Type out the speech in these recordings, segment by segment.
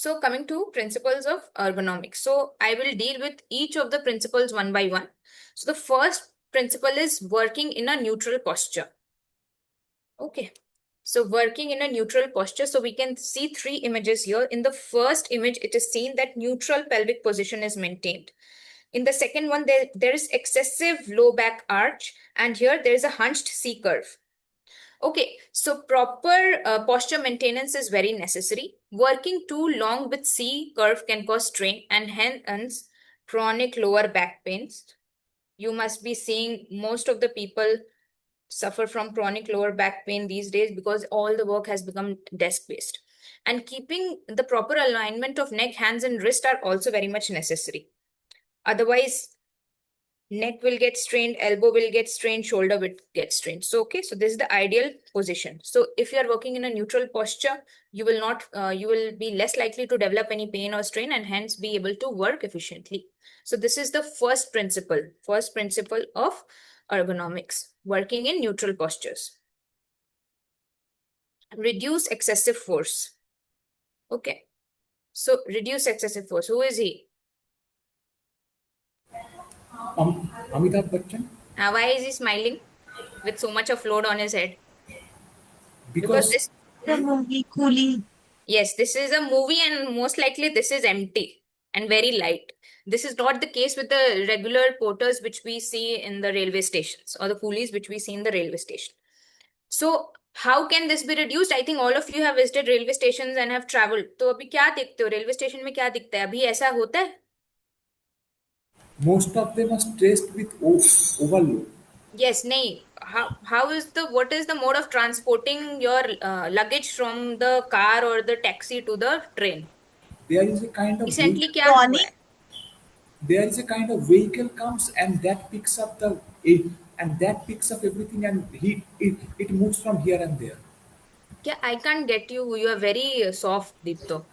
So coming to principles of ergonomics. So I will deal with each of the principles one by one. So the first principle is working in a neutral posture. Okay. So working in a neutral posture. So we can see three images here. In the first image, it is seen that neutral pelvic position is maintained. In the second one, there is excessive low back arch. And here there is a hunched C curve. Okay, so proper posture maintenance is very necessary. Working too long with C curve can cause strain and hence chronic lower back pains. You must be seeing most of the people suffer from chronic lower back pain these days because all the work has become desk based. And keeping the proper alignment of neck, hands, and wrist are also very much necessary. Otherwise, neck will get strained, elbow will get strained, shoulder will get strained. So, okay, so this is the ideal position. So if you are working in a neutral posture, you will be less likely to develop any pain or strain and hence be able to work efficiently. So this is the first principle of ergonomics, working in neutral postures. Reduce excessive force. Okay, so reduce excessive force. Who is he? Amitabh Bachchan, Why is he smiling with so much of load on his head? Because because this, The movie Coolie. yes, this is a movie and most likely this is empty and very light. This is not the case with the regular porters which we see in the railway stations or the coolies which we see in the railway station. So how can this be reduced? I think all of you have visited railway stations and have traveled. तो अभी क्या देखते हो railway station में क्या दिखता है अभी ऐसा होता है? most of them are stressed with overload. Yes, नहीं. What is the mode of transporting your luggage from the car or the taxi to the train? There is a kind of Recently vehicle, क्या हुआ Ronnie. है? there is a kind of vehicle comes and that picks up and that picks up everything and it moves from here and there. क्या I can't get you. You are very soft, Deepto.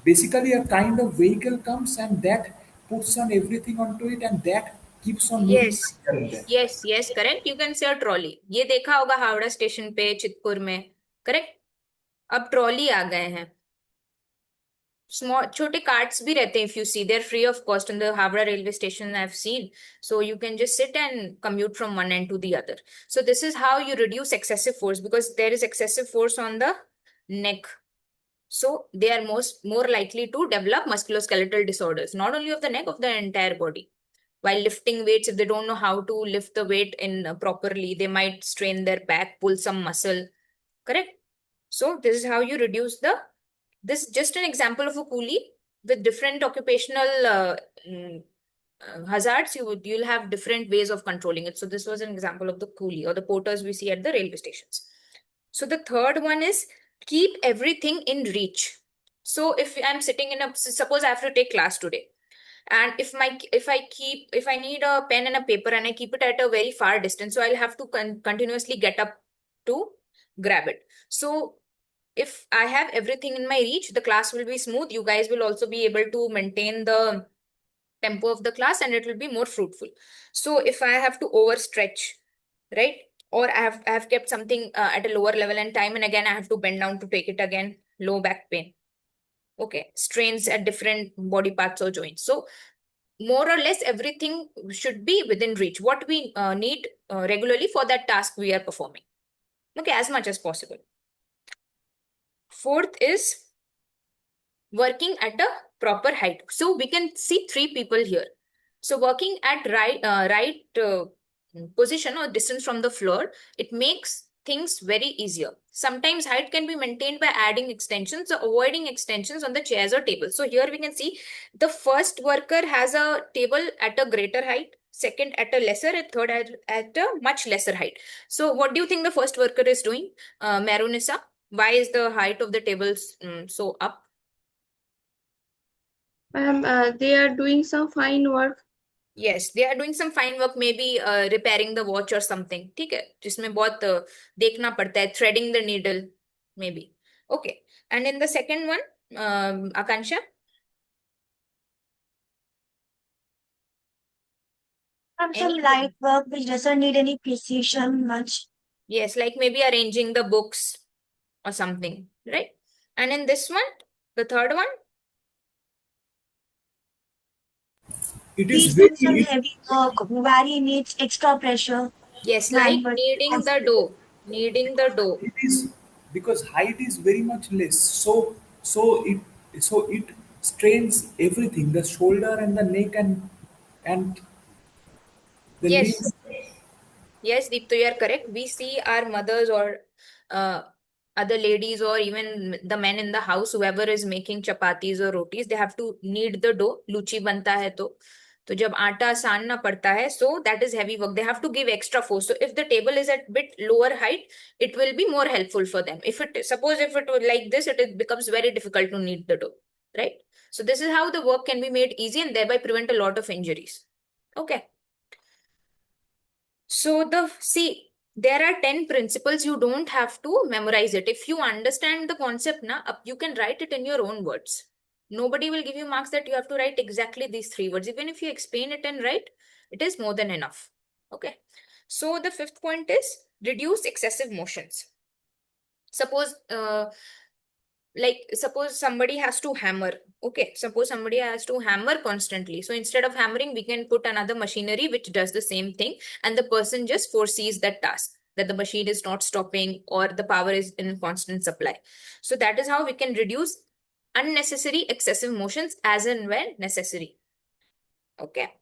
Basically, a kind of vehicle comes and that puts on everything onto it and that keeps on moving Yes, here and there. yes, correct. You can say a trolley. ये देखा होगा Howrah station पे चितपुर में, correct? अब trolley आ गए हैं. Small छोटे carts भी रहते हैं. If you see, they're free of cost in the Havra railway station. I've seen. So you can just sit and commute from one end to the other. So this is how you reduce excessive force because there is excessive force on the neck. So they are more likely to develop musculoskeletal disorders, not only of the neck, of the entire body. While lifting weights, if they don't know how to lift the weight in properly, they might strain their back, pull some muscle. Correct? So this is how you reduce this is just an example of a coolie with different occupational hazards. You'll have different ways of controlling it. So this was an example of the coolie or the porters we see at the railway stations. So the third one is keep everything in reach. So if I'm sitting suppose I have to take class today, and if I need a pen and a paper and I keep it at a very far distance, so I'll have to continuously get up to grab it. So if I have everything in my reach, the class will be smooth. You guys will also be able to maintain the tempo of the class and it will be more fruitful. So if I have to overstretch, right, or I have kept something at a lower level and time and again I have to bend down to take it again, low back pain. Okay, strains at different body parts or joints. So more or less everything should be within reach. What we need regularly for that task we are performing. Okay, as much as possible. Fourth is working at a proper height. So we can see three people here. So working at right position or distance from the floor, it makes things very easier. Sometimes height can be maintained by adding extensions or avoiding extensions on the chairs or tables. So here we can see the first worker has a table at a greater height, second at a lesser, and third at a much lesser height. So what do you think the first worker is doing, Marunisa? Why is the height of the tables so up? They are doing some fine work. Yes, they are doing some fine work, maybe repairing the watch or something. ठीक है, जिसमें बहुत देखना पड़ता है, threading the needle, maybe. Okay, and in the second one, Akansha? Some light work which doesn't need any precision much. Yes, like maybe arranging the books or something, right? And in this one, The third one, It is Please do some very, heavy work where he needs extra pressure. yes, like Manual kneading the effort. dough. Kneading the dough. it is because height is very much less. So it strains everything, the shoulder and the neck and the Yes, limbs. yes, Deepto, you are correct. We see our mothers or uh, other ladies or even the men in the house, whoever is making chapatis or rotis, they have to knead the dough. Luchi banta hai तो जब आटा सानना पड़ता है, so that is heavy work. They have to give extra force. So if the table is at bit lower height, it will be more helpful for them. If it was like this, becomes very difficult to knead the dough, right? So this is how the work can be made easy and thereby prevent a lot of injuries. Okay. So there are 10 principles. You don't have to memorize it. If you understand the concept, you can write it in your own words. Nobody will give you marks that you have to write exactly these 3 words. Even if you explain it and write, it is more than enough. Okay. So the fifth point is reduce excessive motions. Suppose suppose somebody has to hammer. Okay, suppose somebody has to hammer constantly, so instead of hammering we can put another machinery which does the same thing, and the person just foresees that task, that the machine is not stopping or the power is in constant supply. So that is how we can reduce unnecessary excessive motions as and when necessary. Okay.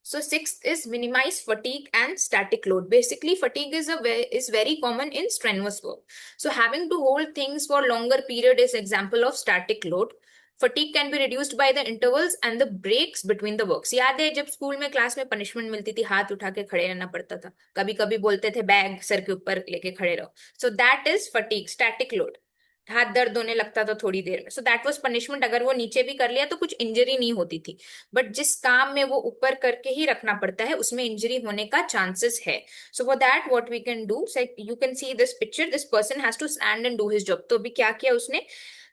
So sixth is minimize fatigue and static load. Basically, fatigue is very common in strenuous work. So having to hold things for longer period is example of static load. Fatigue can be reduced by the intervals and the breaks between the works. याद है जब school में class में punishment मिलती थी, हाथ उठा के खड़े रहना पड़ता था, कभी कभी बोलते थे बैग सर के ऊपर लेके खड़े रहो. So that is fatigue, static load. हाथ दर्द होने लगता था थोड़ी देर में. So that was punishment. अगर वो नीचे भी कर लिया तो कुछ इंजरी नहीं होती थी, बट जिस काम में वो ऊपर करके ही रखना पड़ता है उसमें इंजरी होने का चांसेस है. So for that what we can do, you can see this picture, this person has to stand and do his job. तो अभी क्या किया उसने,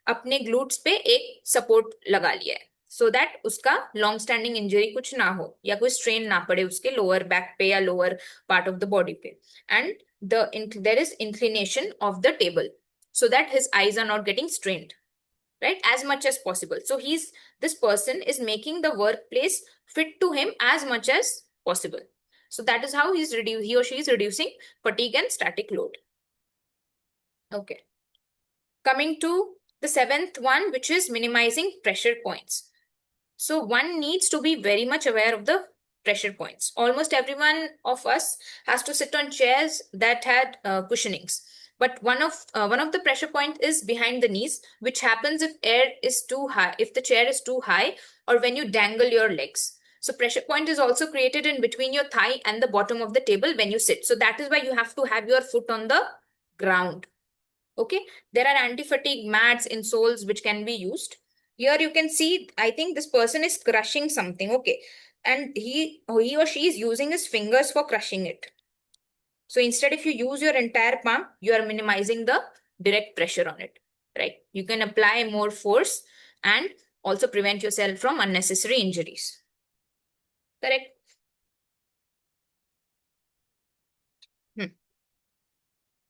अपने ग्लूट्स पे एक सपोर्ट लगा लिया है, सो दैट उसका लॉन्ग स्टैंडिंग इंजरी कुछ ना हो या कोई स्ट्रेन ना पड़े उसके लोअर बैक पे या lower part of the body पे. And there is inclination of the table so that his eyes are not getting strained, right, as much as possible. So this person is making the workplace fit to him as much as possible. So that is how he or she is reducing fatigue and static load. Okay. Coming to the seventh one, which is minimizing pressure points. So one needs to be very much aware of the pressure points. Almost everyone of us has to sit on chairs that had cushionings. But one of the pressure point is behind the knees, which happens if air is too high, if the chair is too high, or when you dangle your legs. So pressure point is also created in between your thigh and the bottom of the table when you sit. So that is why you have to have your foot on the ground. Okay. There are anti-fatigue mats, insoles which can be used. Here you can see, I think this person is crushing something. Okay. And he or she is using his fingers for crushing it. So instead, if you use your entire palm, you are minimizing the direct pressure on it, right? You can apply more force and also prevent yourself from unnecessary injuries. Correct?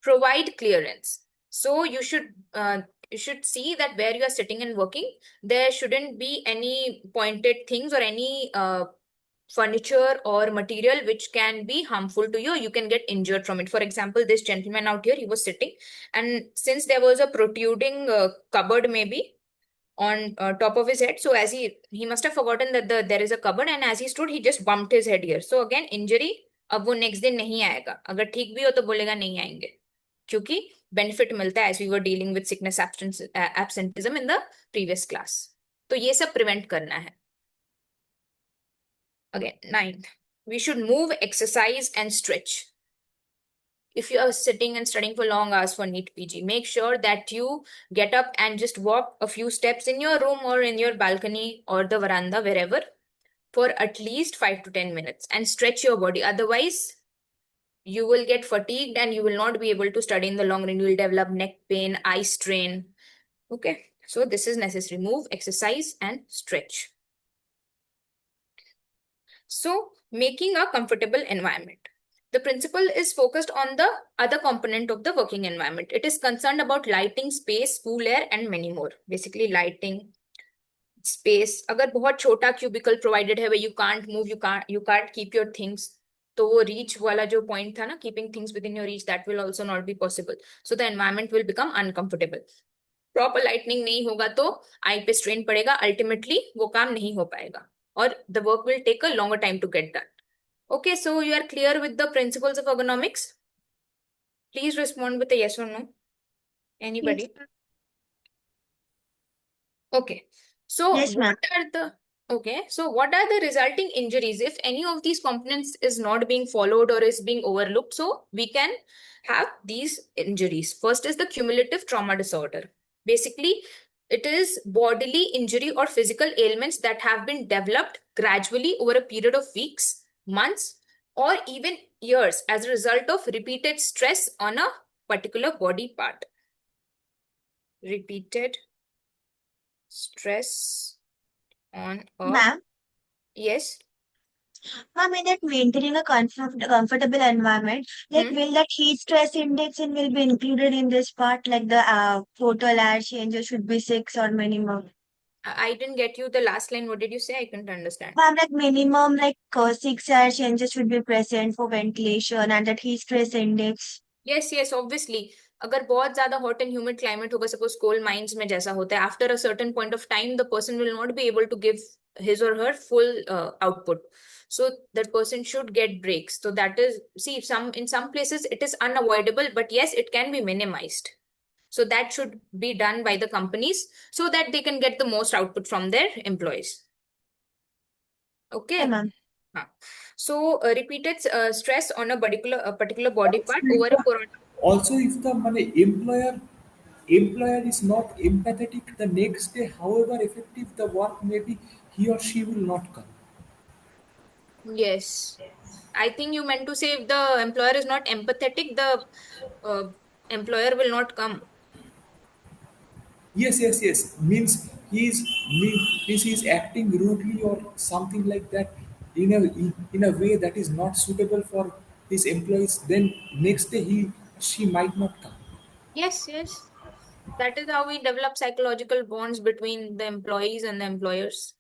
Provide clearance. So you should see that where you are sitting and working, there shouldn't be any pointed things or any furniture or material which can be harmful to you. You can get injured from it. For example, this gentleman out here, he was sitting, and since there was a protruding cupboard maybe on top of his head, so as he must have forgotten that there is a cupboard, and as he stood, he just bumped his head here. So again, injury. अब वो next दिन नहीं आएगा. अगर ठीक भी हो तो बोलेगा नहीं आएंगे, क्योंकि बेनिफिट मिलता है, as we were dealing with sickness absenteeism in the previous class. तो ये सब प्रिवेंट करना है. Again, ninth, we should move, exercise, and stretch. If you are sitting and studying for long hours for NEET PG, make sure that you get up and just walk a few steps in your room or in your balcony or the veranda, wherever, for at least 5 to 10 minutes and stretch your body. Otherwise, you will get fatigued and you will not be able to study in the long run. You will develop neck pain, eye strain. Okay, so this is necessary. Move, exercise, and stretch. So making a comfortable environment. The principle is focused on the other component of the working environment. It is concerned about lighting, space, cool air, and many more. Basically, lighting, space. अगर बहुत छोटा cubicle provided है where you can't move, you can't keep your things, तो वो reach वाला जो point था ना, keeping things within your reach, that will also not be possible. So the environment will become uncomfortable. Proper lightning नहीं होगा तो आई पे स्ट्रेन पड़ेगा, अल्टीमेटली वो काम नहीं हो पाएगा और the work will take a longer time to get that. Okay, so you are clear with the principles of ergonomics? Please respond with a yes or no. Anybody? Yes, Okay. So Yes, ma'am. what are the resulting injuries if any of these components is not being followed or is being overlooked? So we can have these injuries. First is the cumulative trauma disorder. Basically, it is bodily injury or physical ailments that have been developed gradually over a period of weeks, months, or even years as a result of repeated stress on a particular body part. Repeated stress on a... Ma'am, Yes. ma'am, in that maintaining a comfortable environment, like Hmm. will that heat stress index and will be included in this part, like the total air changes should be 6 or minimum? I didn't get you the last line. What did you say? I couldn't understand. Ma'am, like minimum, like 6 air changes should be present for ventilation and that heat stress index. Yes, obviously. अगर बहुत ज्यादा hot and humid climate होगा, suppose coal mines में जैसा होता है, after a certain point of time, the person will not be able to give his or her full output. So that person should get breaks. So that is, see, in some places it is unavoidable, but yes, it can be minimized. So that should be done by the companies so that they can get the most output from their employees. Okay. Okay, ma'am. So repeated stress on a particular body part over a period. Also, if the employer is not empathetic the next day, however effective the work may be, he or she will not come. Yes. I think you meant to say if the employer is not empathetic, the employer will not come. Yes. Means he's acting rudely or something like that in a way that is not suitable for his employees. Then next day she might not come. Yes. That is how we develop psychological bonds between the employees and the employers.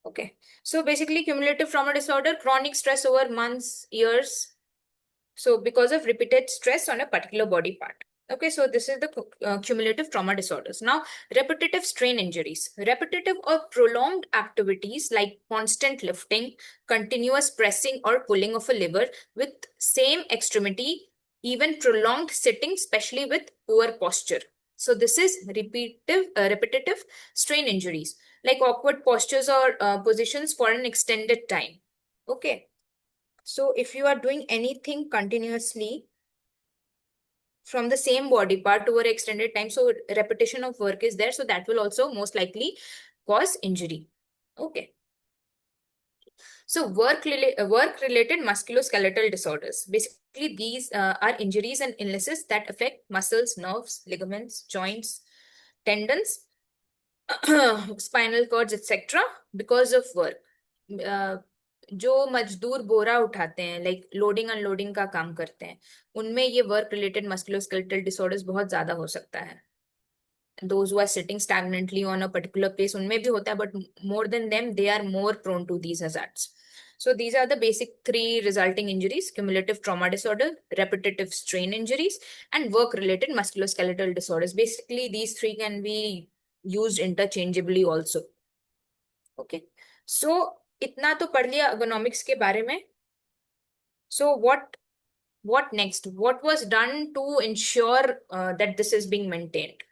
Okay. So basically, cumulative trauma disorder, chronic stress over months, years. So because of repeated stress on a particular body part. Okay, so this is the cumulative trauma disorders. Now, repetitive strain injuries. Repetitive or prolonged activities like constant lifting, continuous pressing or pulling of a lever with same extremity, even prolonged sitting, especially with poor posture. So this is repetitive strain injuries, like awkward postures or positions for an extended time. Okay. So if you are doing anything continuously from the same body part over extended time, so repetition of work is there, so that will also most likely cause injury. Okay. So work-related musculoskeletal disorders. Basically, these are injuries and illnesses that affect muscles, nerves, ligaments, joints, tendons, spinal cords, etc. because of work. जो मजदूर बोरा उठाते हैं, like loading unloading का काम करते हैं, उनमें ये वर्क रिलेटेड मस्कुलोस्केलेटल डिसऑर्डर्स बहुत ज्यादा हो सकता है. Those who are sitting stagnantly on a particular place, उनमें भी होता है, but more than them, they are more prone to these hazards. So these are the basic 3 resulting injuries: cumulative trauma disorder, repetitive strain injuries, and work-related musculoskeletal disorders. Basically, these 3 can be used interchangeably also. Okay. So इतना तो पढ़ लिया ergonomics के बारे में. So what next? What was done to ensure that this is being maintained?